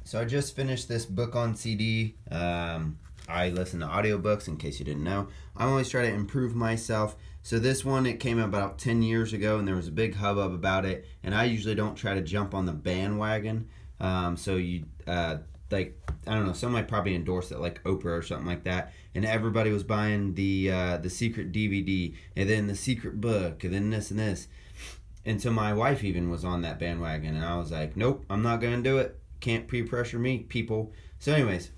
So I just finished this book on CD. I listen to audiobooks in case you didn't know. I always try to improve myself. So this one, it came out about 10 years ago and there was a big hubbub about it. And I usually don't try to jump on the bandwagon. So you, like, I don't know, somebody probably endorsed it like Oprah or something like that. And everybody was buying the secret DVD and then the secret book and then this and this. And so my wife even was on that bandwagon. And I was like, nope, I'm not going to do it. Can't pre-pressure me, people. So anyways,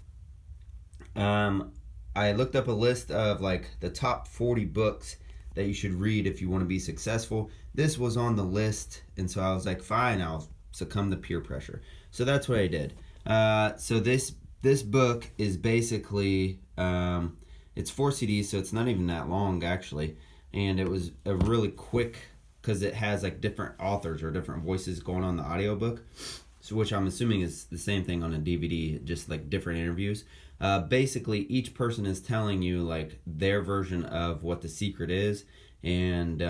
I looked up a list of like the top 40 books that you should read if you want to be successful. This was on the list, and so I was like, fine, I'll succumb to peer pressure. So that's what I did. So this book is basically it's 4 CDs, so it's not even that long actually, and it was a really quick because it has like different authors or different voices going on the audiobook. So which I'm assuming is the same thing on a DVD, just like different interviews. Basically, each person is telling you like their version of what the secret is, and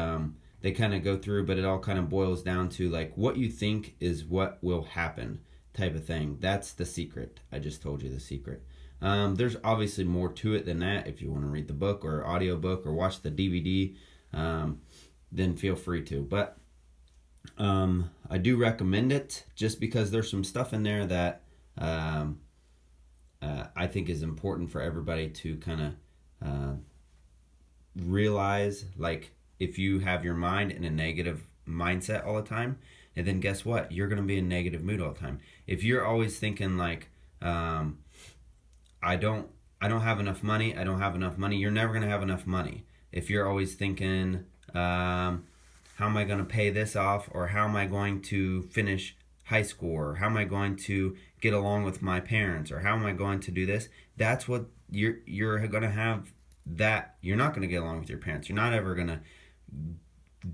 they kind of go through, but it all kind of boils down to like what you think is what will happen type of thing. That's the secret. I just told you the secret. There's obviously more to it than that. If you want to read the book or audiobook or watch the DVD, then feel free to. But I do recommend it just because there's some stuff in there that I think is important for everybody to kind of realize. Like, if you have your mind in a negative mindset all the time, and then guess what? You're going to be in a negative mood all the time. If you're always thinking like, I don't have enough money, you're never going to have enough money. If you're always thinking, how am I going to pay this off, or how am I going to finish high school, or how am I going to get along with my parents, or how am I going to do this, that's what you're going to have. That you're not going to get along with your parents. You're not ever going to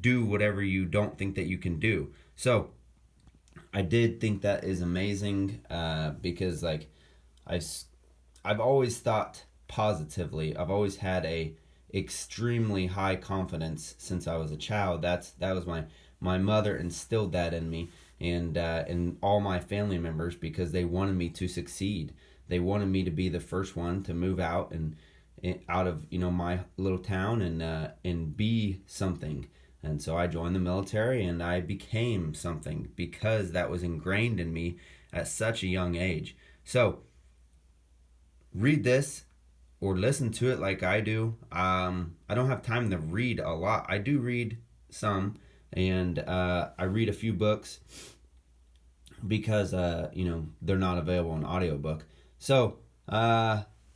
do whatever you don't think that you can do. So I did think that is amazing, because like I've always thought positively. I've always had a extremely high confidence since I was a child. That was my mother instilled that in me, and all my family members, because they wanted me to succeed. They wanted me to be the first one to move out and out of my little town and be something. And so I joined the military and I became something because that was ingrained in me at such a young age. So read this or listen to it like I do. I don't have time to read a lot. I do read some, and I read a few books because they're not available in audiobook. So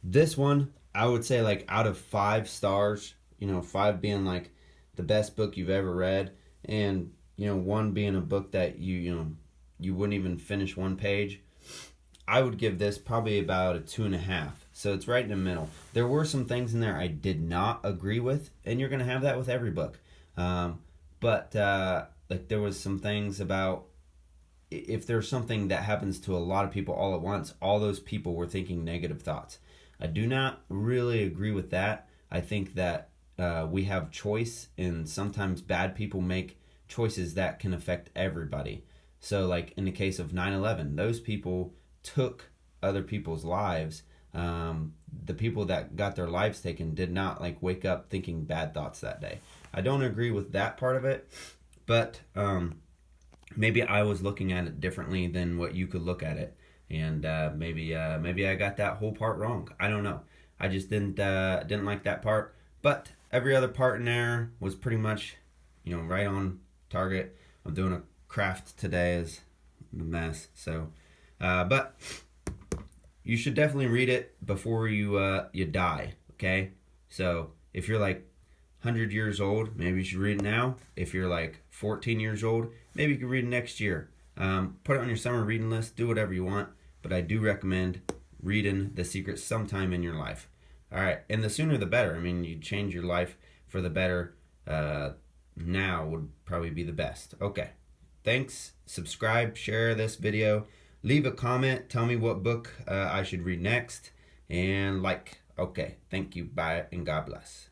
this one, I would say like out of 5 stars, 5 being like the best book you've ever read, and 1 being a book that you wouldn't even finish one page. I would give this probably about a 2.5. So it's right in the middle. There were some things in there I did not agree with, and you're going to have that with every book. But like there was some things about, if there's something that happens to a lot of people all at once, all those people were thinking negative thoughts. I do not really agree with that. I think that we have choice, and sometimes bad people make choices that can affect everybody. So like in the case of 9/11, those people took other people's lives. The people that got their lives taken did not like wake up thinking bad thoughts that day. I don't agree with that part of it, but maybe I was looking at it differently than what you could look at it, and maybe I got that whole part wrong. I don't know. I just didn't like that part, but every other part in there was pretty much right on target. I'm doing a craft today, is a mess. So but you should definitely read it before you die. Okay, so if you're like 100 years old, maybe you should read it now. If you're like 14 years old, maybe you can read it next year. Put it on your summer reading list. Do whatever you want, but I do recommend reading The Secret sometime in your life. All right, and the sooner the better. I mean, you change your life for the better. Now would probably be the best. Okay, thanks. Subscribe, share this video. Leave a comment. Tell me what book I should read next. And like. Okay. Thank you. Bye. And God bless.